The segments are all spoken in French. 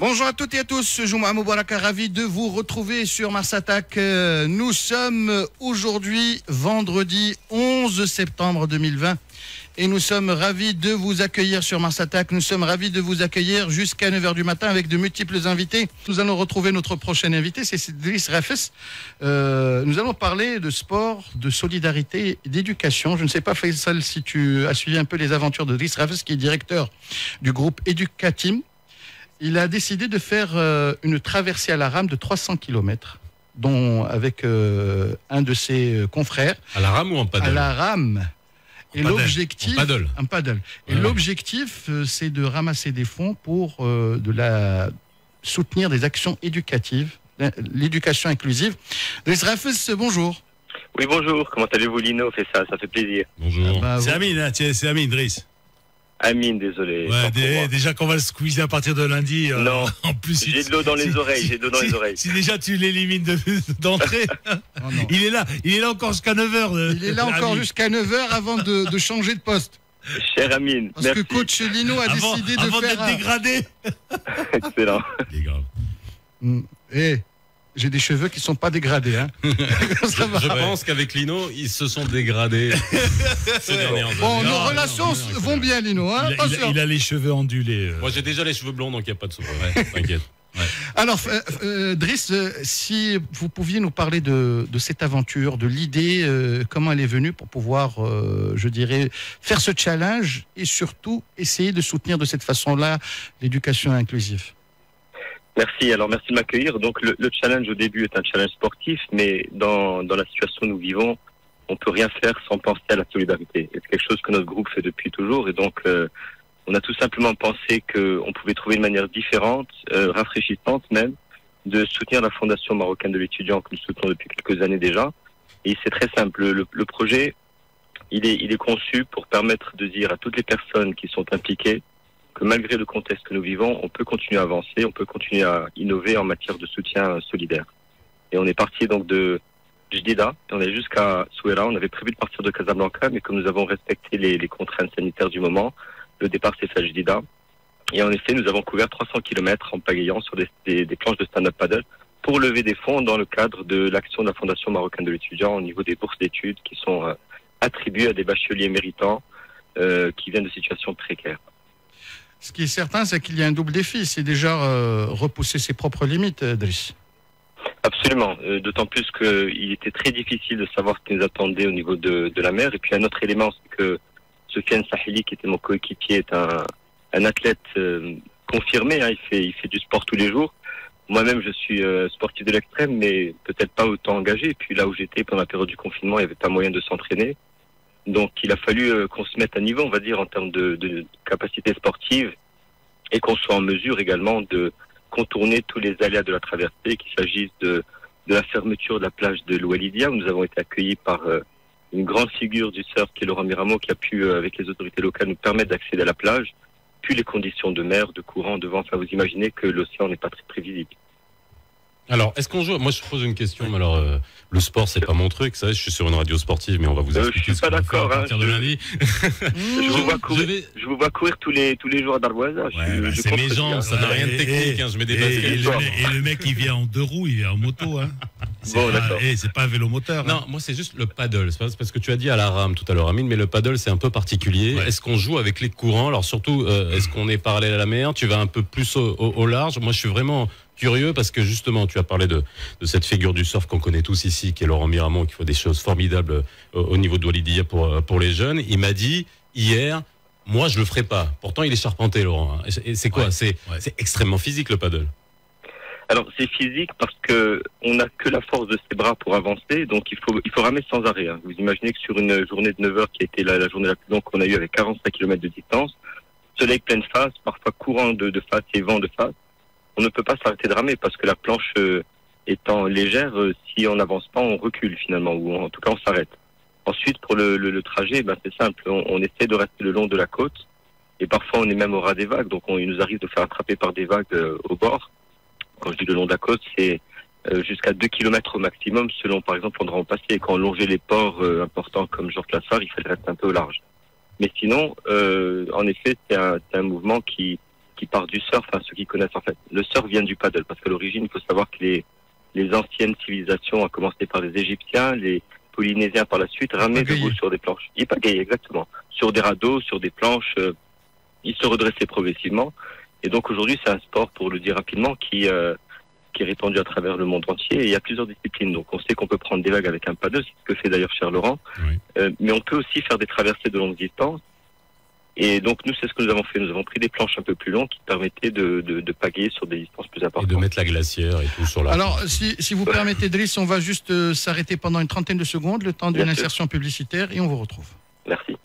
Bonjour à toutes et à tous, Juma Moubaraka, ravi de vous retrouver sur Mars Attack. Nous sommes aujourd'hui vendredi 11 septembre 2020 et nous sommes ravis de vous accueillir sur Mars Attack. Nous sommes ravis de vous accueillir jusqu'à 9h du matin avec de multiples invités. Nous allons retrouver notre prochain invité, c'est Driss Rafes. Nous allons parler de sport, de solidarité et d'éducation. Je ne sais pas, Faisal, si tu as suivi un peu les aventures de Driss Rafes, qui est directeur du groupe Educatim. Il a décidé de faire une traversée à la rame de 300 km, dont avec un de ses confrères. À la rame ou en paddle? À la rame. Et l'objectif, un paddle. Et l'objectif, c'est de ramasser des fonds pour soutenir des actions éducatives, l'éducation inclusive. Driss Rafes, bonjour. Oui, bonjour. Comment allez-vous, Lino? Ça fait plaisir. Bonjour. C'est Amine, hein, c'est Amine, Driss. Amine, désolé. Ouais, déjà qu'on va le squeezer à partir de lundi. Non, en plus, j'ai de l'eau dans les oreilles. Si déjà tu l'élimines d'entrée, il est là encore jusqu'à 9h. Il est là encore jusqu'à 9h avant de changer de poste. Cher Amine, parce merci. Que coach Lino a décidé de avant faire... d'être dégradé. Excellent. C'est grave. J'ai des cheveux qui ne sont pas dégradés. Hein. Je pense qu'avec Lino, ils se sont dégradés ces dernières années. Bon, nos relations vont bien, Lino. Hein. Il a les cheveux ondulés. Moi, j'ai déjà les cheveux blonds, donc il n'y a pas de souci. T'inquiète. Ouais. Alors, Driss, si vous pouviez nous parler de cette aventure, de l'idée, comment elle est venue pour pouvoir, je dirais, faire ce challenge et surtout essayer de soutenir de cette façon-là l'éducation inclusive. Merci. Alors, merci de m'accueillir. Donc, le challenge au début est un challenge sportif, mais dans la situation où nous vivons, on peut rien faire sans penser à la solidarité. C'est quelque chose que notre groupe fait depuis toujours. Et donc, on a tout simplement pensé qu'on pouvait trouver une manière différente, rafraîchissante même, de soutenir la Fondation marocaine de l'étudiant que nous soutenons depuis quelques années déjà. Et c'est très simple. Le projet, il est conçu pour permettre de dire à toutes les personnes qui sont impliquées que malgré le contexte que nous vivons, on peut continuer à avancer, on peut continuer à innover en matière de soutien solidaire. Et on est parti donc de Jdida, et on est jusqu'à Souera. On avait prévu de partir de Casablanca, mais comme nous avons respecté les contraintes sanitaires du moment, le départ s'est fait à Jdida. Et en effet, nous avons couvert 300 km en pagayant sur des planches de stand-up paddle pour lever des fonds dans le cadre de l'action de la Fondation marocaine de l'étudiant au niveau des bourses d'études qui sont attribuées à des bacheliers méritants qui viennent de situations précaires. Ce qui est certain, c'est qu'il y a un double défi. C'est déjà repousser ses propres limites, Driss. Absolument. D'autant plus qu'il était très difficile de savoir ce qui nous attendait au niveau de la mer. Et puis un autre élément, c'est que Sofiane Sahili, qui était mon coéquipier, est un athlète confirmé. Hein. Il fait du sport tous les jours. Moi-même, je suis sportif de l'extrême, mais peut-être pas autant engagé. Et puis là où j'étais pendant la période du confinement, il n'y avait pas moyen de s'entraîner. Donc il a fallu qu'on se mette à niveau, on va dire, en termes de capacité sportive et qu'on soit en mesure également de contourner tous les aléas de la traversée, qu'il s'agisse de la fermeture de la plage de l'Oualidia, où nous avons été accueillis par une grande figure du surf qui est Laurent Miramo, qui a pu, avec les autorités locales, nous permettre d'accéder à la plage, puis les conditions de mer, de courant, de vent. Enfin, vous imaginez que l'océan n'est pas très prévisible. Alors, est-ce qu'on joue? Moi, je pose une question. Mais alors, le sport, c'est pas mon truc. Ça, je suis sur une radio sportive, mais on va vous expliquer ce qu'on va faire à partir de lundi. Je vous vois courir tous les jours à Darwaza. C'est mes jambes, ça n'a rien de technique. Je mets des baskets. Et le mec, il vient en 2 roues, il vient en moto. Hein. C'est pas un vélo moteur. Non, moi, c'est juste le paddle. C'est parce que tu as dit à la rame tout à l'heure, Amine, mais le paddle, c'est un peu particulier. Ouais. Est-ce qu'on joue avec les courants? Alors, surtout, est-ce qu'on est parallèle à la mer? Tu vas un peu plus au large? Moi, je suis vraiment curieux parce que justement tu as parlé de cette figure du surf qu'on connaît tous ici qui est Laurent Miramo, qui fait des choses formidables au niveau de Walidia pour les jeunes. Il m'a dit hier, moi je le ferai pas, pourtant il est charpenté, Laurent. Et c'est quoi? C'est extrêmement physique le paddle. Alors c'est physique parce que on n'a que la force de ses bras pour avancer, donc il faut ramer sans arrêt. Hein. Vous imaginez que sur une journée de 9 heures qui a été la journée la plus longue qu'on a eue avec 45 km de distance, soleil pleine face, parfois courant de face et vent de face, on ne peut pas s'arrêter de ramer parce que la planche étant légère, si on n'avance pas, on recule finalement, ou en tout cas on s'arrête. Ensuite, pour le trajet, c'est simple, on essaie de rester le long de la côte et parfois on est même au ras des vagues, donc il nous arrive de faire attraper par des vagues au bord. Quand je dis le long de la côte, c'est jusqu'à 2 km au maximum selon par exemple l'endroit où on passait. Et quand on longeait les ports importants comme Georges-Lassar, il fallait rester un peu au large. Mais sinon, en effet, c'est un mouvement qui qui part du surf, ceux qui connaissent en fait. Le surf vient du paddle, parce qu'à l'origine, il faut savoir que les anciennes civilisations, à commencer par les Égyptiens, les Polynésiens par la suite, ramenaient debout sur des planches. Ils pagaient, exactement. Sur des radeaux, sur des planches, ils se redressaient progressivement. Et donc aujourd'hui, c'est un sport, pour le dire rapidement, qui est répandu à travers le monde entier. Et il y a plusieurs disciplines. Donc on sait qu'on peut prendre des vagues avec un paddle, c'est ce que fait d'ailleurs Cher Laurent. Oui. Mais on peut aussi faire des traversées de longue distance. Et donc nous, c'est ce que nous avons fait. Nous avons pris des planches un peu plus longues qui permettaient de pagayer sur des distances plus importantes. Et de mettre la glacière et tout sur la... Alors, si vous permettez, Driss, on va juste s'arrêter pendant une trentaine de secondes, le temps d'une insertion publicitaire, et on vous retrouve. Merci.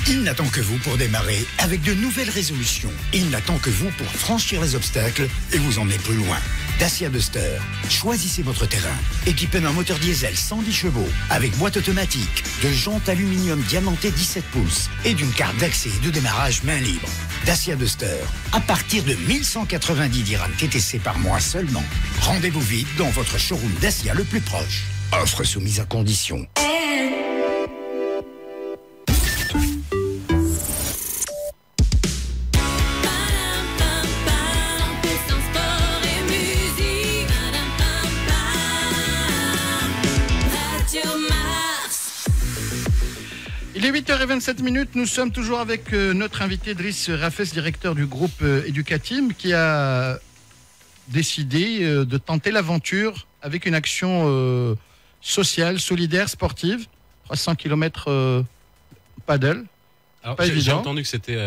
Il n'attend que vous pour démarrer avec de nouvelles résolutions. Il n'attend que vous pour franchir les obstacles et vous emmener plus loin. Dacia Duster. Choisissez votre terrain. Équipé d'un moteur diesel 110 chevaux, avec boîte automatique, de jantes aluminium diamantées 17 pouces et d'une carte d'accès et de démarrage main libre. Dacia Duster. À partir de 1190 dirhams TTC par mois seulement. Rendez-vous vite dans votre showroom Dacia le plus proche. Offre soumise à condition. Il est 8h27, nous sommes toujours avec notre invité Driss Rafes, directeur du groupe Educatim, qui a décidé de tenter l'aventure avec une action sociale, solidaire, sportive, 300 km paddle. J'ai entendu que c'était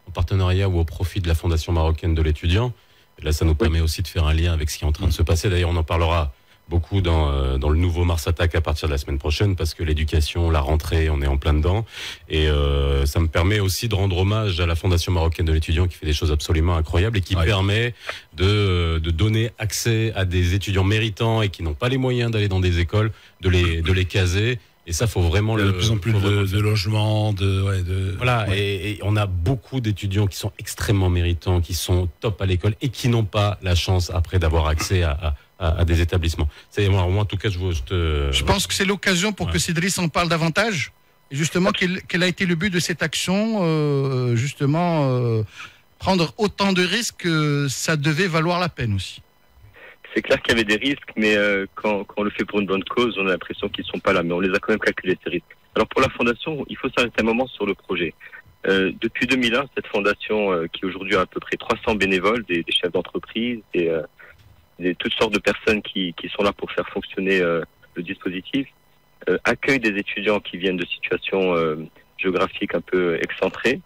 en partenariat ou au profit de la Fondation marocaine de l'étudiant. Et là, ça nous permet aussi de faire un lien avec ce qui est en train de se passer. D'ailleurs, on en parlera beaucoup dans le nouveau Mars Attack à partir de la semaine prochaine, parce que l'éducation, la rentrée, on est en plein dedans. Et ça me permet aussi de rendre hommage à la Fondation marocaine de l'étudiant qui fait des choses absolument incroyables et qui permet de donner accès à des étudiants méritants et qui n'ont pas les moyens d'aller dans des écoles, de les caser. Et ça, faut vraiment de plus en plus de logements, voilà. Et on a beaucoup d'étudiants qui sont extrêmement méritants, qui sont top à l'école et qui n'ont pas la chance après d'avoir accès à des établissements. Moi, en tout cas, je pense que c'est l'occasion pour que Driss en parle davantage. Et justement, quel a été le but de cette action, prendre autant de risques, ça devait valoir la peine aussi. C'est clair qu'il y avait des risques, mais quand on le fait pour une bonne cause, on a l'impression qu'ils ne sont pas là, mais on les a quand même calculés, ces risques. Alors pour la Fondation, il faut s'arrêter un moment sur le projet. Depuis 2001, cette Fondation, qui aujourd'hui a à peu près 300 bénévoles, des chefs d'entreprise, toutes sortes de personnes qui sont là pour faire fonctionner le dispositif, accueille des étudiants qui viennent de situations géographiques un peu excentrées,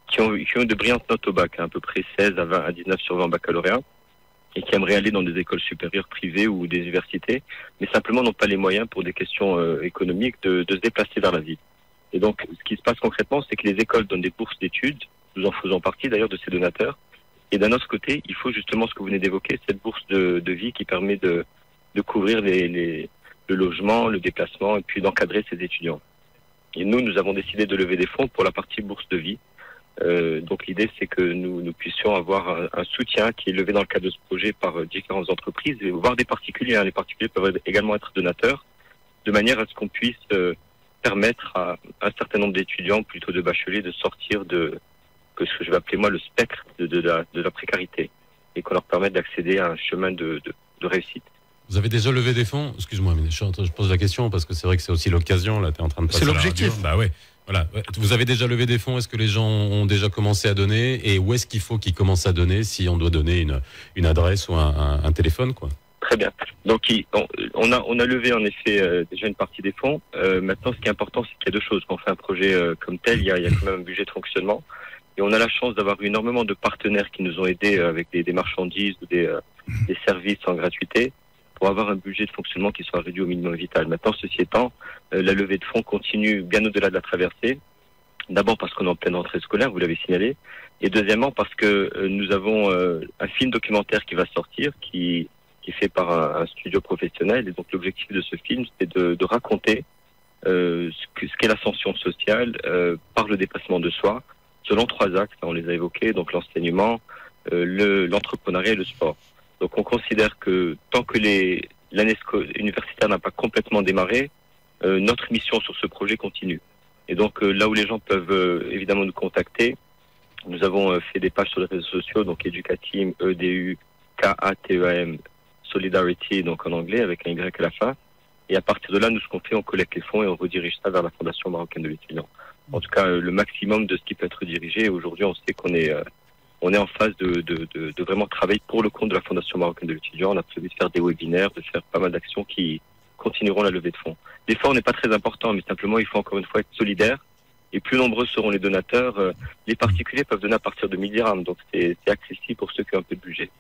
qui ont eu de brillantes notes au bac, à peu près 16 à 19 sur 20 en baccalauréat, et qui aimeraient aller dans des écoles supérieures privées ou des universités, mais simplement n'ont pas les moyens pour des questions économiques de se déplacer vers la ville. Et donc, ce qui se passe concrètement, c'est que les écoles donnent des bourses d'études, nous en faisons partie d'ailleurs de ces donateurs, et d'un autre côté, il faut justement ce que vous venez d'évoquer, cette bourse de vie qui permet de couvrir le logement, le déplacement, et puis d'encadrer ces étudiants. Et nous avons décidé de lever des fonds pour la partie bourse de vie. Donc l'idée, c'est que nous puissions avoir un soutien qui est levé dans le cadre de ce projet par différentes entreprises, voire des particuliers. Les particuliers peuvent également être donateurs, de manière à ce qu'on puisse permettre à un certain nombre d'étudiants, plutôt de bacheliers, de sortir de ce que je vais appeler moi le spectre de la précarité, et qu'on leur permette d'accéder à un chemin de réussite. Vous avez déjà levé des fonds? Excuse-moi, mais je pose la question parce que c'est vrai que c'est aussi l'occasion. Là, tu es en train de passer. C'est l'objectif. Bah ouais. Voilà. Vous avez déjà levé des fonds? Est-ce que les gens ont déjà commencé à donner? Et où est-ce qu'il faut qu'ils commencent à donner, si on doit donner une adresse ou un téléphone, quoi? Très bien. Donc on a levé en effet déjà une partie des fonds. Maintenant, ce qui est important, c'est qu'il y a deux choses. Quand on fait un projet comme tel, il y a quand même un budget de fonctionnement. Et on a la chance d'avoir eu énormément de partenaires qui nous ont aidés avec des marchandises ou des services en gratuité, pour avoir un budget de fonctionnement qui soit réduit au minimum vital. Maintenant, ceci étant, la levée de fonds continue bien au-delà de la traversée. D'abord parce qu'on est en pleine rentrée scolaire, vous l'avez signalé, et deuxièmement parce que nous avons un film documentaire qui va sortir, qui est fait par un studio professionnel, et donc l'objectif de ce film, c'est de raconter ce qu'est l'ascension sociale par le dépassement de soi, selon 3 axes, on les a évoqués, donc l'enseignement, l'entrepreneuriat et le sport. Donc on considère que tant que l'année universitaire n'a pas complètement démarré, notre mission sur ce projet continue. Et donc là où les gens peuvent évidemment nous contacter, Nous avons fait des pages sur les réseaux sociaux, donc Educateam, EDUKATEAM, Solidarity, donc en anglais, avec un Y à la fin. Et à partir de là, nous, ce qu'on fait, on collecte les fonds et on redirige ça vers la Fondation marocaine de l'étudiant. En tout cas, le maximum de ce qui peut être redirigé. Aujourd'hui, on sait qu'on est en phase de vraiment travailler pour le compte de la Fondation marocaine de l'étudiant. On a prévu de faire des webinaires, de faire pas mal d'actions qui continueront la levée de fonds. L'effort n'est pas très important, mais simplement, il faut encore une fois être solidaire. Et plus nombreux seront les donateurs. Les particuliers peuvent donner à partir de 1000 dirhams, donc c'est accessible pour ceux qui ont un peu de budget.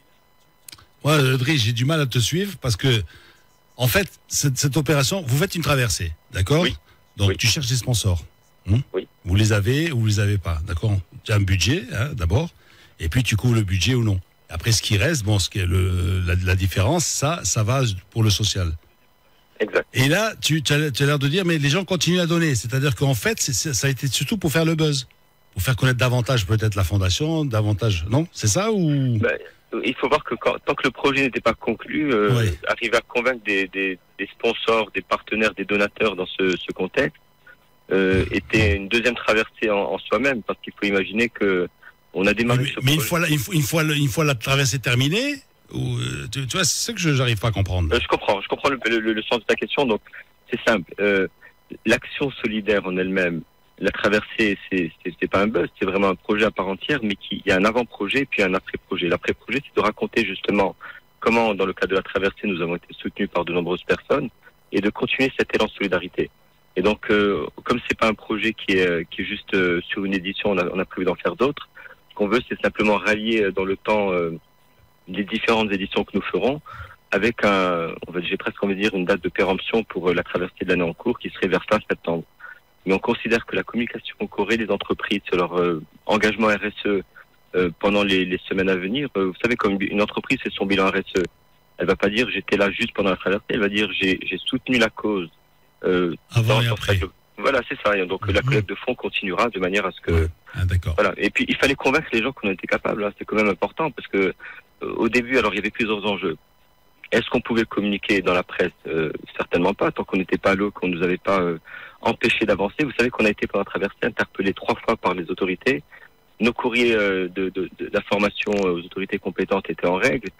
Ouais, Driss, j'ai du mal à te suivre parce que, en fait, cette opération, vous faites une traversée, d'accord? Oui. Donc, Oui. tu cherches des sponsors. Oui. Vous les avez ou vous les avez pas, d'accord? Tu as un budget, hein, d'abord, et puis tu couvres le budget ou non. Après, ce qui reste, bon, la différence, ça va pour le social. Exact. Et là, tu as l'air de dire, mais les gens continuent à donner. C'est-à-dire qu'en fait, ça a été surtout pour faire le buzz. Pour faire connaître davantage peut-être la fondation, davantage... Non? C'est ça ou... Il faut voir que tant que le projet n'était pas conclu, Oui. arriver à convaincre des sponsors, des partenaires, des donateurs dans ce contexte était une deuxième traversée en soi-même, parce qu'il faut imaginer que on a démarré ce mais projet. une fois la traversée terminée, ou, tu vois, c'est ce que j'arrive pas à comprendre. Je comprends le sens de ta question. Donc c'est simple. L'action solidaire en elle-même, la traversée, c'est pas un buzz, c'est vraiment un projet à part entière, mais il y a un avant-projet et puis un après-projet. L'après-projet, c'est de raconter justement comment, dans le cadre de la traversée, nous avons été soutenus par de nombreuses personnes et de continuer cet élan de solidarité. Et donc, comme c'est pas un projet qui est juste sur une édition, on a prévu d'en faire d'autres. Ce qu'on veut, c'est simplement rallier dans le temps les différentes éditions que nous ferons, avec j'ai presque envie de dire une date de péremption pour la traversée de l'année en cours, qui serait vers fin septembre. Mais on considère que la communication qu'auraient les entreprises sur leur engagement RSE pendant les semaines à venir, vous savez, comme une entreprise fait son bilan RSE, elle va pas dire j'étais là juste pendant la traversée, elle va dire j'ai soutenu la cause. Avant et après. Voilà, c'est ça. Et donc la collecte de fonds continuera de manière à ce que... Ouais. Ah, d'accord. Voilà. Et puis il fallait convaincre les gens qu'on était capables. Hein. C'est quand même important parce que au début, alors il y avait plusieurs enjeux. Est-ce qu'on pouvait communiquer dans la presse? Certainement pas, tant qu'on n'était pas là, qu'on nous avait pas empêché d'avancer. Vous savez qu'on a été pendant la traversée interpellé 3 fois par les autorités. Nos courriers d'information aux autorités compétentes étaient en règle.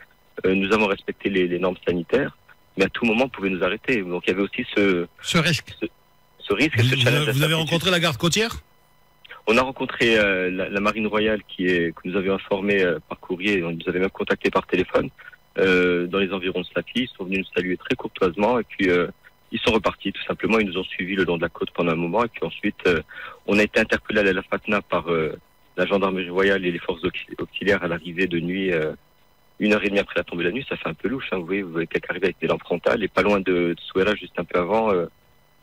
Nous avons respecté les normes sanitaires, mais à tout moment, on pouvait nous arrêter. Donc il y avait aussi ce risque. Vous avez rencontré la garde côtière? On a rencontré la Marine Royale que nous avions informé par courrier, on nous avait même contacté par téléphone dans les environs de Safi. Ils sont venus nous saluer très courtoisement et puis ils sont repartis tout simplement. Ils nous ont suivis le long de la côte pendant un moment et puis ensuite on a été interpellé à la Fatna par la gendarmerie royale et les forces auxiliaires à l'arrivée de nuit. 1h30 après la tombée de la nuit, ça fait un peu louche. Hein. Vous voyez quelqu'un arriver avec des lampes frontales et pas loin de Souera, juste un peu avant,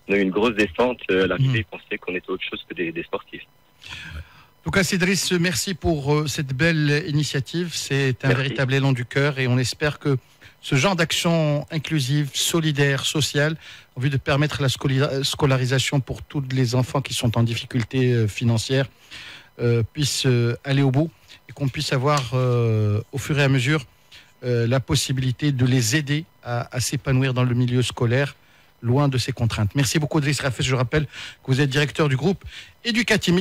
on a eu une grosse descente. À l'arrivée, ils pensaient qu'on était autre chose que des sportifs. En tout cas, Idriss, merci pour cette belle initiative. C'est un véritable élan du cœur et on espère que ce genre d'action inclusive, solidaire, sociale, en vue de permettre la scolarisation pour tous les enfants qui sont en difficulté financière, puisse aller au bout et qu'on puisse avoir au fur et à mesure la possibilité de les aider à s'épanouir dans le milieu scolaire, loin de ces contraintes. Merci beaucoup, Idriss Rafes. Je rappelle que vous êtes directeur du groupe Educateam.